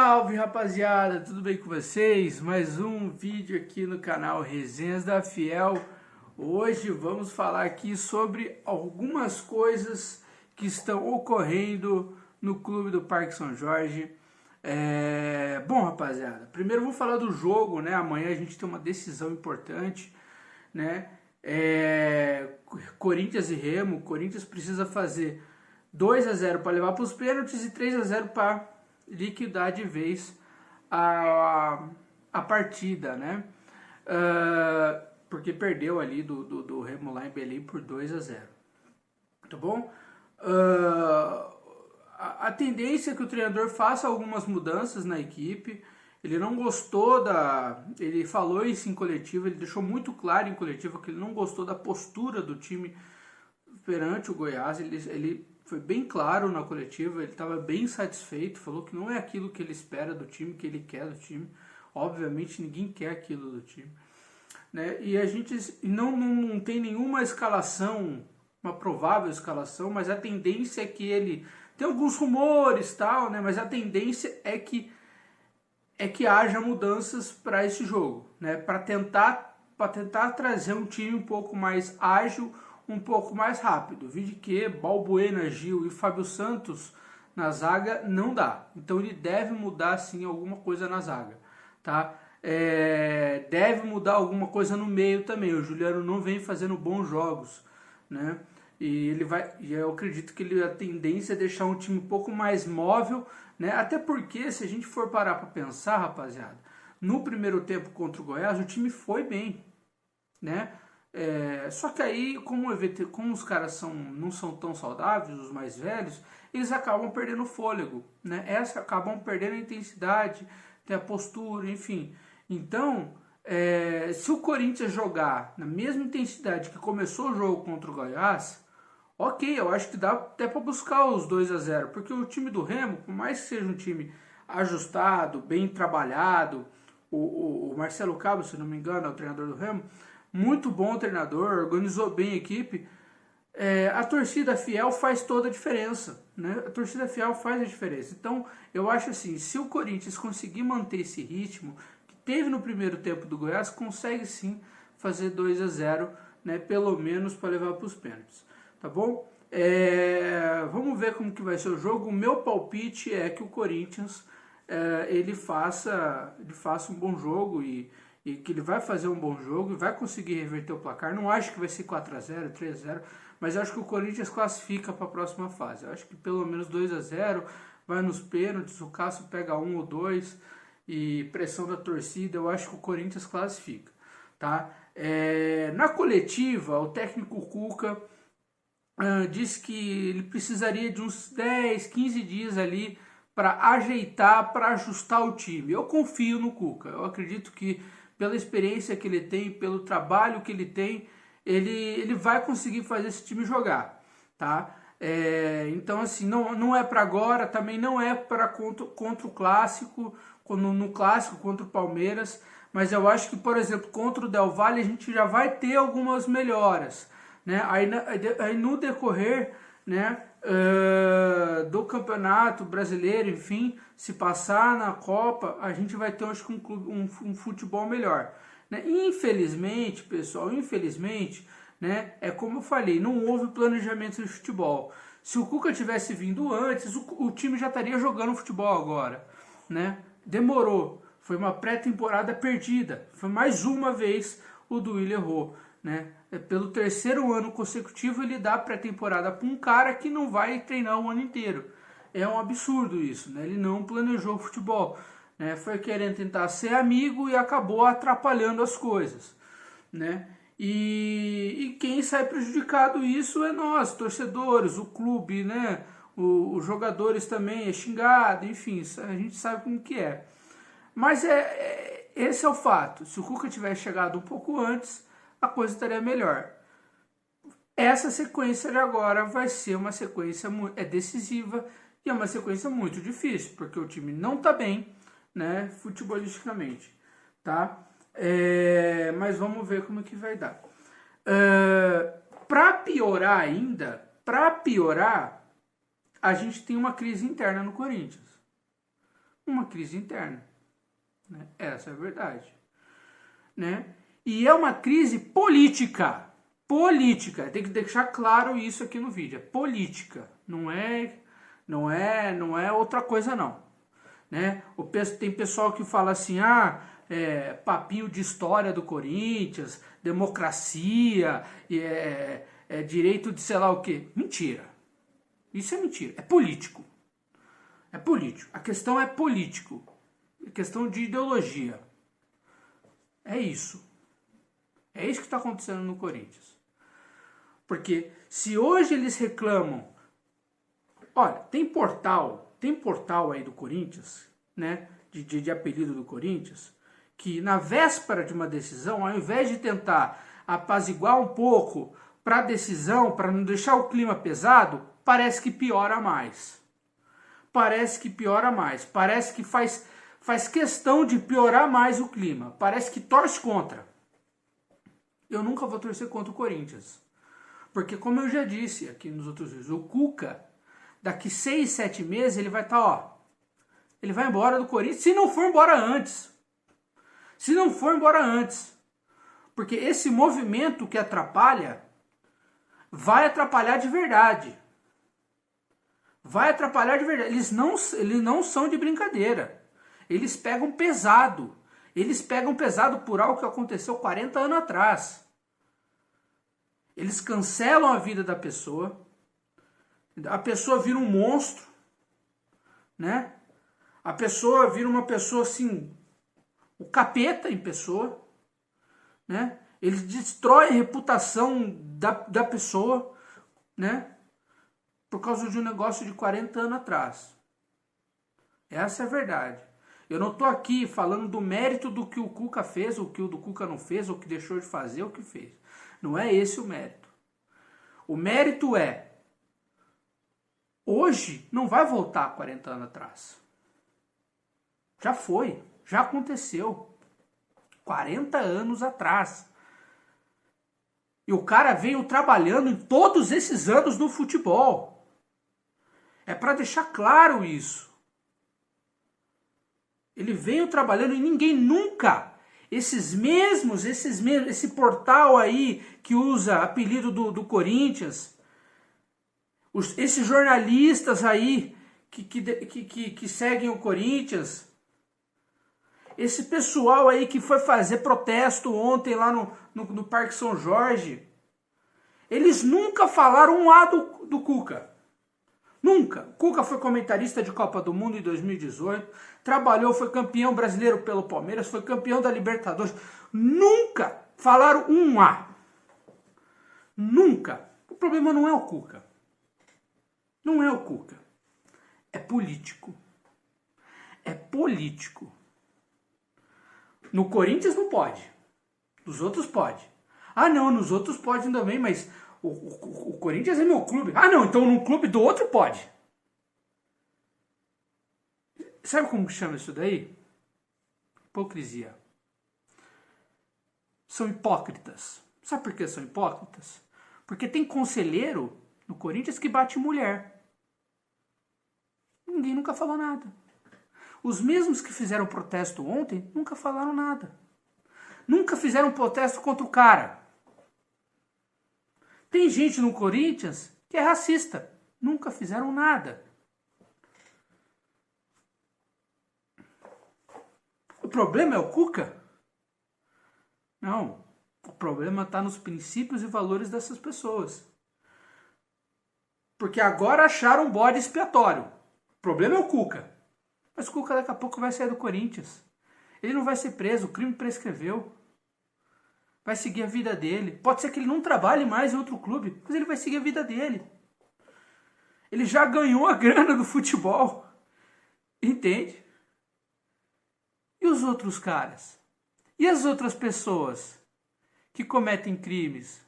Salve rapaziada, tudo bem com vocês? Mais um vídeo aqui no canal Resenhas da Fiel. Hoje vamos falar aqui sobre algumas coisas que estão ocorrendo no clube do Parque São Jorge. Bom rapaziada, primeiro vou falar do jogo, né? Amanhã a gente tem uma decisão importante, né? Corinthians e Remo. Corinthians precisa fazer 2-0 para levar para os pênaltis e 3-0 para liquidar de vez a partida, né? Porque perdeu ali do Remo lá em Belém por 2-0, tá bom? A tendência é que o treinador faça algumas mudanças na equipe. Ele não gostou ele falou isso em coletiva, ele deixou muito claro em coletiva que ele não gostou da postura do time perante o Goiás. Ele foi bem claro na coletiva, ele estava bem satisfeito, falou que não é aquilo que ele espera do time, que ele quer do time. Obviamente ninguém quer aquilo do time, né? E a gente não tem nenhuma escalação, uma provável escalação, mas a tendência é que ele... Tem alguns rumores tal, né? Mas a tendência é que haja mudanças para esse jogo, né? Para tentar trazer um time um pouco mais ágil, um pouco mais rápido. Vi de que Balbuena, Gil e Fábio Santos na zaga não dá. Então ele deve mudar sim alguma coisa na zaga, tá? Deve mudar alguma coisa no meio também. O Juliano não vem fazendo bons jogos, né? E eu acredito que a tendência é deixar um time um pouco mais móvel, né? Até porque, se a gente for parar para pensar, rapaziada, no primeiro tempo contra o Goiás, o time foi bem, né? Só que aí, como os caras não são tão saudáveis, os mais velhos, eles acabam perdendo o fôlego, né? Acabam perdendo a intensidade, a postura, enfim. Então, se o Corinthians jogar na mesma intensidade que começou o jogo contra o Goiás, ok, eu acho que dá até para buscar os 2-0, porque o time do Remo, por mais que seja um time ajustado, bem trabalhado, o Marcelo Cabo, se não me engano, é o treinador do Remo, muito bom treinador, organizou bem a equipe. A torcida fiel faz toda a diferença, né? A torcida fiel faz a diferença. Então, eu acho assim, se o Corinthians conseguir manter esse ritmo que teve no primeiro tempo do Goiás, consegue sim fazer 2-0, né? Pelo menos para levar para os pênaltis, tá bom? Vamos ver como que vai ser o jogo. O meu palpite é que o Corinthians ele faça um bom jogo e que ele vai fazer um bom jogo e vai conseguir reverter o placar. Não acho que vai ser 4-0, 3-0, mas eu acho que o Corinthians classifica para a próxima fase. Eu acho que pelo menos 2-0, vai nos pênaltis, o Cássio pega 1 ou 2 e pressão da torcida, eu acho que o Corinthians classifica, tá? Na coletiva, o técnico Cuca disse que ele precisaria de uns 10, 15 dias ali para ajeitar, para ajustar o time. Eu confio no Cuca, eu acredito que pela experiência que ele tem, pelo trabalho que ele tem, ele vai conseguir fazer esse time jogar, tá? Então assim, não é para agora, também não é para contra o clássico, no clássico contra o Palmeiras, mas eu acho que, por exemplo, contra o Del Valle a gente já vai ter algumas melhoras, né? Aí no decorrer, né, do campeonato brasileiro, enfim, se passar na Copa, a gente vai ter, acho que, um futebol melhor, né? Infelizmente, pessoal, né, como eu falei, não houve planejamento de futebol. Se o Cuca tivesse vindo antes, o time já estaria jogando futebol agora, né? Demorou, foi uma pré-temporada perdida, foi mais uma vez o Duílio errou, né? Pelo terceiro ano consecutivo ele dá pré-temporada para um cara que não vai treinar o ano inteiro. É um absurdo isso, né? Ele não planejou o futebol, né? Foi querendo tentar ser amigo e acabou atrapalhando as coisas, né? E quem sai prejudicado isso é nós, torcedores, o clube, né? Os jogadores também é xingado, enfim, a gente sabe como que é. Mas esse é o fato. Se o Cuca tivesse chegado um pouco antes, a coisa estaria melhor. Essa sequência de agora vai ser uma sequência decisiva e é uma sequência muito difícil, porque o time não está bem, né, futebolisticamente, tá? Mas vamos ver como que vai dar. Para piorar ainda, a gente tem uma crise interna no Corinthians. uma crise interna. Né? Essa é a verdade. Né? E é uma crise política. Política. Tem que deixar claro isso aqui no vídeo. É política. Não é outra coisa não. Né? Tem pessoal que fala assim, papinho de história do Corinthians, democracia, direito de sei lá o quê. Mentira. Isso é mentira. É político. É político. A questão é político. É questão de ideologia. É isso. É isso que está acontecendo no Corinthians. Porque se hoje eles reclamam... Olha, tem portal aí do Corinthians, né, de apelido do Corinthians, que na véspera de uma decisão, ao invés de tentar apaziguar um pouco para a decisão, para não deixar o clima pesado, parece que piora mais. Parece que piora mais. Parece que faz questão de piorar mais o clima. Parece que torce contra. Eu nunca vou torcer contra o Corinthians. Porque, como eu já disse aqui nos outros vídeos, o Cuca, daqui 6, 7 meses, ele vai estar, ele vai embora do Corinthians, se não for embora antes. Se não for embora antes. Porque esse movimento que atrapalha, vai atrapalhar de verdade. Vai atrapalhar de verdade. Eles não são de brincadeira. Eles pegam pesado. Eles pegam pesado por algo que aconteceu 40 anos atrás. Eles cancelam a vida da pessoa. A pessoa vira um monstro, né? A pessoa vira uma pessoa assim, o capeta em pessoa, né? Eles destroem a reputação da pessoa, né? Por causa de um negócio de 40 anos atrás. Essa é a verdade. Eu não estou aqui falando do mérito do que o Cuca fez, ou que o do Cuca não fez, ou que deixou de fazer, ou que fez. Não é esse o mérito. O mérito é, hoje não vai voltar 40 anos atrás. Já foi, já aconteceu. 40 anos atrás. E o cara veio trabalhando em todos esses anos no futebol. É para deixar claro isso. Ele veio trabalhando e ninguém nunca, esse portal aí que usa apelido do Corinthians, esses jornalistas aí que seguem o Corinthians, esse pessoal aí que foi fazer protesto ontem lá no Parque São Jorge, eles nunca falaram um A do Cuca. Nunca. O Cuca foi comentarista de Copa do Mundo em 2018, trabalhou, foi campeão brasileiro pelo Palmeiras, foi campeão da Libertadores. Nunca falaram um A. Nunca. O problema não é o Cuca. Não é o Cuca. É político. É político. No Corinthians não pode. Nos outros pode. Ah não, nos outros pode também, mas o Corinthians é meu clube. Ah não, então no clube do outro pode. Sabe como chama isso daí? Hipocrisia. São hipócritas. Sabe por que são hipócritas? Porque tem conselheiro no Corinthians que bate mulher. Ninguém nunca falou nada. Os mesmos que fizeram protesto ontem nunca falaram nada. Nunca fizeram protesto contra o cara. Tem gente no Corinthians que é racista. Nunca fizeram nada. O problema é o Cuca? Não. O problema está nos princípios e valores dessas pessoas. Porque agora acharam um bode expiatório. O problema é o Cuca. Mas o Cuca daqui a pouco vai sair do Corinthians. Ele não vai ser preso, o crime prescreveu. Vai seguir a vida dele. Pode ser que ele não trabalhe mais em outro clube, mas ele vai seguir a vida dele. Ele já ganhou a grana do futebol. Entende? E os outros caras? E as outras pessoas que cometem crimes?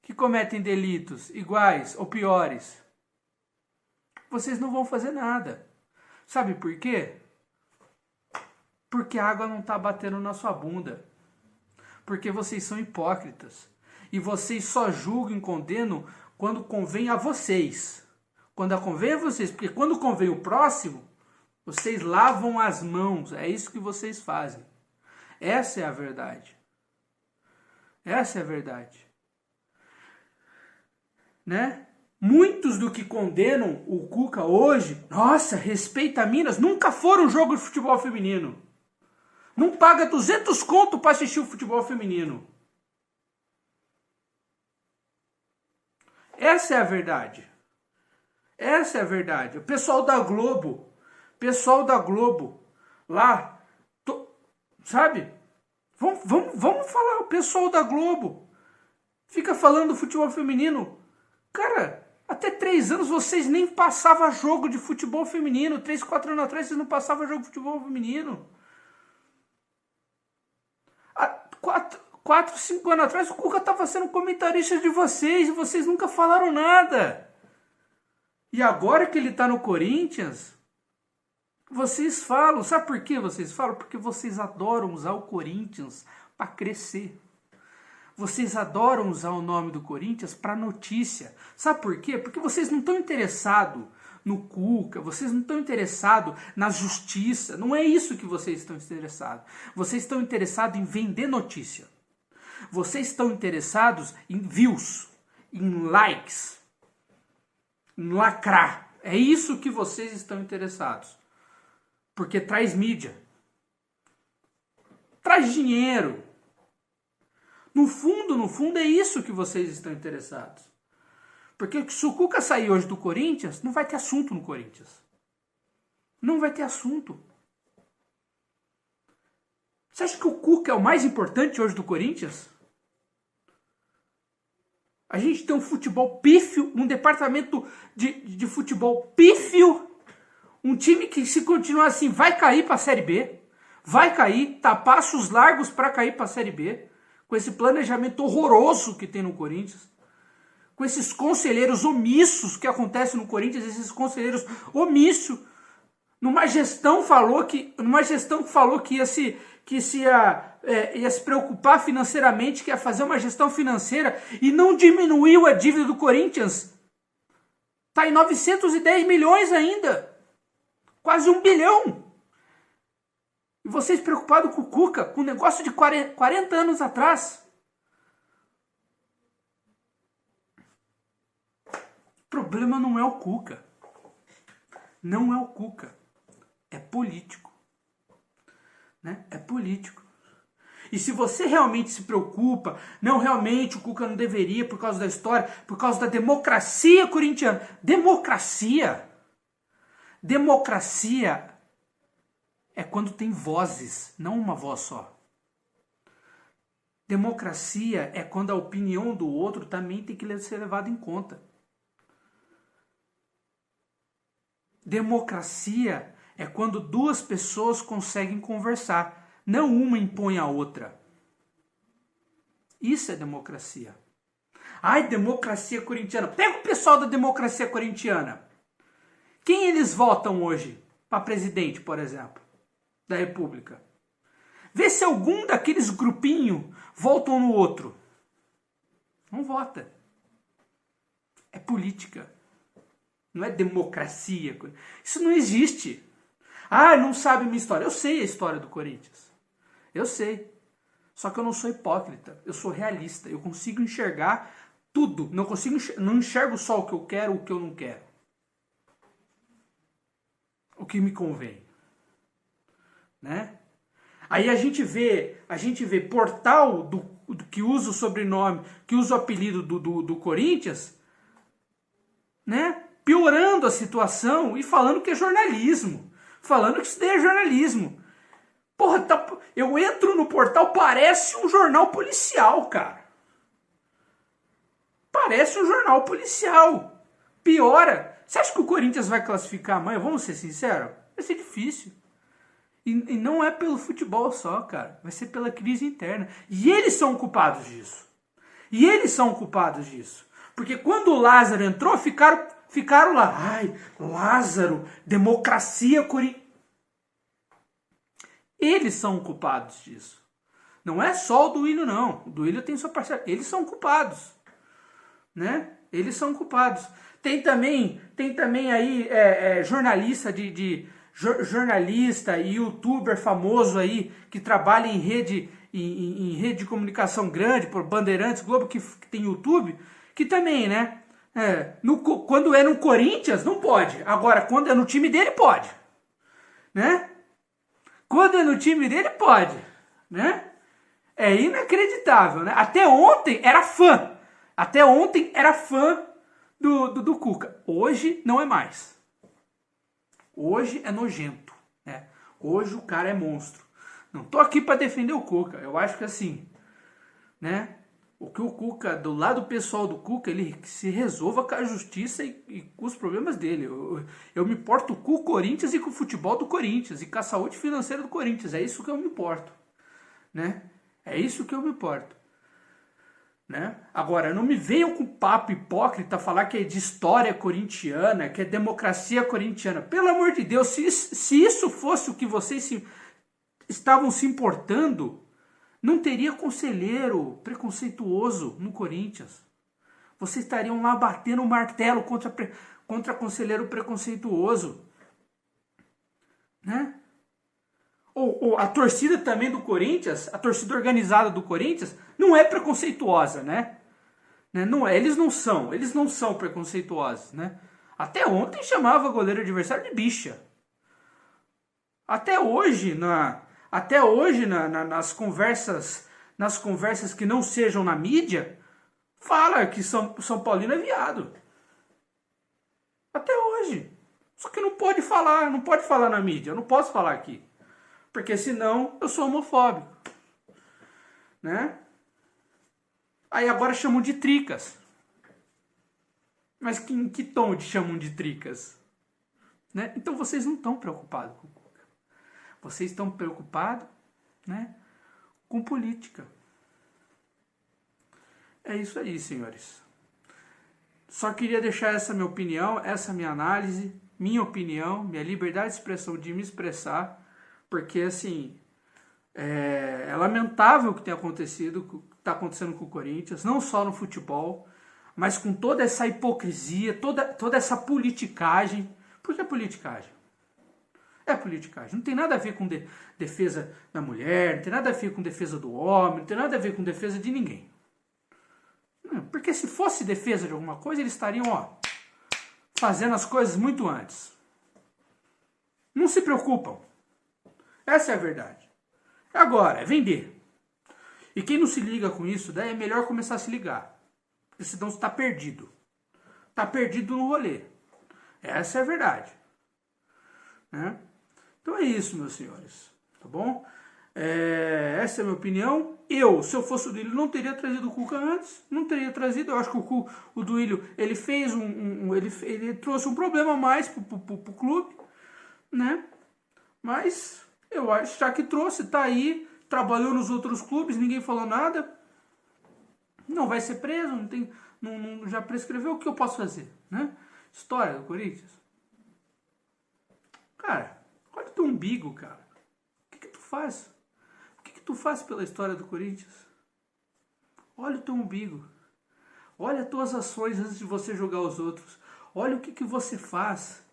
Que cometem delitos iguais ou piores? Vocês não vão fazer nada. Sabe por quê? Porque a água não está batendo na sua bunda. Porque vocês são hipócritas. E vocês só julgam e condenam quando convém a vocês. Quando convém a vocês. Porque quando convém o próximo, Vocês lavam as mãos, é isso que vocês fazem. Essa é a verdade. Essa é a verdade. Né? Muitos do que condenam o Cuca hoje, nossa, respeita Minas, nunca foram um jogo de futebol feminino. Não paga 200 conto para assistir o futebol feminino. Essa é a verdade. Essa é a verdade. O pessoal da Globo, lá, sabe? Vamos falar, o pessoal da Globo fica falando do futebol feminino. Cara, até 3 anos vocês nem passavam jogo de futebol feminino. 3, 4 anos atrás vocês não passavam jogo de futebol feminino. 4, 5 anos atrás o Cuca estava sendo comentarista de vocês e vocês nunca falaram nada. E agora que ele está no Corinthians, vocês falam. Sabe por que vocês falam? Porque vocês adoram usar o Corinthians para crescer. Vocês adoram usar o nome do Corinthians para notícia. Sabe por quê? Porque vocês não estão interessados no Cuca, vocês não estão interessados na justiça. Não é isso que vocês estão interessados. Vocês estão interessados em vender notícia. Vocês estão interessados em views, em likes, em lacrar. É isso que vocês estão interessados. Porque traz mídia. Traz dinheiro. No fundo, é isso que vocês estão interessados. Porque se o Cuca sair hoje do Corinthians, não vai ter assunto no Corinthians. Não vai ter assunto. Você acha que o Cuca é o mais importante hoje do Corinthians? A gente tem um futebol pífio, um departamento de futebol pífio, um time que se continuar assim vai cair para a Série B, vai cair, tá passos largos para cair para a Série B, com esse planejamento horroroso que tem no Corinthians, com esses conselheiros omissos que acontecem no Corinthians, esses conselheiros omissos, numa gestão que falou que ia se preocupar financeiramente, que ia fazer uma gestão financeira e não diminuiu a dívida do Corinthians. Está em 910 milhões ainda. Quase 1 bilhão. E vocês preocupados com o Cuca, com um negócio de 40 anos atrás. O problema não é o Cuca. Não é o Cuca. É político. Né? É político. E se você realmente se preocupa, não, realmente o Cuca não deveria por causa da história, por causa da democracia corintiana. Democracia é quando tem vozes, não uma voz só. Democracia é quando a opinião do outro também tem que ser levada em conta. Democracia é quando 2 pessoas conseguem conversar. Não uma impõe a outra. Isso é democracia. Ai, democracia corintiana. Pega o pessoal da democracia corintiana. Quem eles votam hoje para presidente, por exemplo, da República? Vê se algum daqueles grupinhos votam no outro. Não vota. É política. Não é democracia. Isso não existe. Ah, não sabe minha história. Eu sei a história do Corinthians. Eu sei. Só que eu não sou hipócrita. Eu sou realista. Eu consigo enxergar tudo. Não enxergo só o que eu quero, o que eu não quero. O que me convém. Né? Aí a gente vê portal do que usa o sobrenome, que usa o apelido do Corinthians, né? Piorando a situação e falando que é jornalismo. Falando que isso daí é jornalismo. Porra, eu entro no portal, parece um jornal policial, cara. Parece um jornal policial. Piora. Você acha que o Corinthians vai classificar amanhã? Vamos ser sinceros? Vai ser difícil. E não é pelo futebol só, cara. Vai ser pela crise interna. E eles são culpados disso. Porque quando o Lázaro entrou, ficaram lá. Ai, Lázaro, democracia corintiana. Eles são culpados disso. Não é só o Duílio, não. O Duílio tem sua parcela. Eles são culpados. Né? Eles são culpados. Tem também aí jornalista jornalista e youtuber famoso aí, que trabalha em rede, em rede de comunicação grande, por Bandeirantes, Globo, que tem YouTube, que também, né? Quando é no Corinthians, não pode. Agora, quando é no time dele, pode. Né? Quando é no time dele, pode. Né? É inacreditável, né? Até ontem era fã. Até ontem era fã do Cuca. Hoje não é mais. Hoje é nojento. Né? Hoje o cara é monstro. Não tô aqui para defender o Cuca. Eu acho que assim, né? O que o Cuca, do lado pessoal do Cuca, ele se resolva com a justiça e com os problemas dele. Eu me importo com o Corinthians e com o futebol do Corinthians e com a saúde financeira do Corinthians. É isso que eu me importo. Né? É isso que eu me importo. Né? Agora, não me venham com papo hipócrita falar que é de história corintiana, que é democracia corintiana. Pelo amor de Deus, se isso fosse o que vocês estavam se importando, não teria conselheiro preconceituoso no Corinthians. Vocês estariam lá batendo o martelo contra conselheiro preconceituoso. Né? Ou a torcida também do Corinthians, a torcida organizada do Corinthians, não é preconceituosa, né? Não é, eles não são preconceituosos, né? Até ontem chamava o goleiro adversário de bicha. Até hoje, nas conversas que não sejam na mídia, fala que São Paulino é viado. Até hoje. Só que não pode falar na mídia, eu não posso falar aqui. Porque senão eu sou homofóbico. Né? Aí agora chamam de tricas. Mas em que tom de chamam de tricas? Né? Então vocês não estão preocupados com o Cuca. Vocês estão preocupados, né, com política. É isso aí, senhores. Só queria deixar essa minha opinião, essa minha análise, minha opinião, minha liberdade de expressão de me expressar. Porque, assim, é lamentável o que tem acontecido, o que está acontecendo com o Corinthians, não só no futebol, mas com toda essa hipocrisia, toda essa politicagem. Por que politicagem? É politicagem. Não tem nada a ver com defesa da mulher, não tem nada a ver com defesa do homem, não tem nada a ver com defesa de ninguém. Porque se fosse defesa de alguma coisa, eles estariam, fazendo as coisas muito antes. Não se preocupam. Essa é a verdade. Agora, é vender. E quem não se liga com isso, daí é melhor começar a se ligar. Porque senão você está perdido. Está perdido no rolê. Essa é a verdade. Né? Então é isso, meus senhores. Tá bom? Essa é a minha opinião. Se eu fosse o Duílio, não teria trazido o Cuca antes. Não teria trazido. Eu acho que o Duílio, ele fez ele trouxe um problema a mais pro clube. Né? Mas eu acho, já que trouxe, tá aí, trabalhou nos outros clubes, ninguém falou nada, não vai ser preso, já prescreveu, o que eu posso fazer, né? História do Corinthians. Cara, olha o teu umbigo, cara. O que tu faz? O que tu faz pela história do Corinthians? Olha o teu umbigo. Olha as tuas ações antes de você jogar os outros. Olha o que você faz.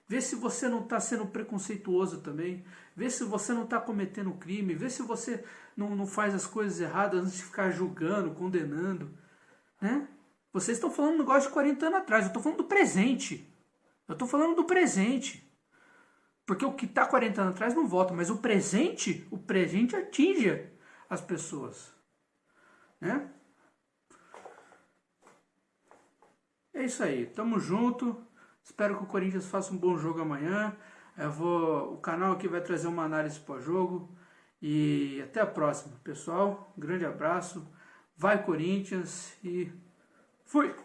Vê se você não está sendo preconceituoso também. Vê se você não está cometendo crime. Vê se você não faz as coisas erradas antes de ficar julgando, condenando. Né? Vocês estão falando um negócio de 40 anos atrás. Eu estou falando do presente. Eu estou falando do presente. Porque o que está 40 anos atrás não volta. Mas o presente atinge as pessoas. Né? É isso aí. Tamo junto. Espero que o Corinthians faça um bom jogo amanhã. O canal aqui vai trazer uma análise pós-jogo. E até a próxima, pessoal. Um grande abraço. Vai Corinthians e fui!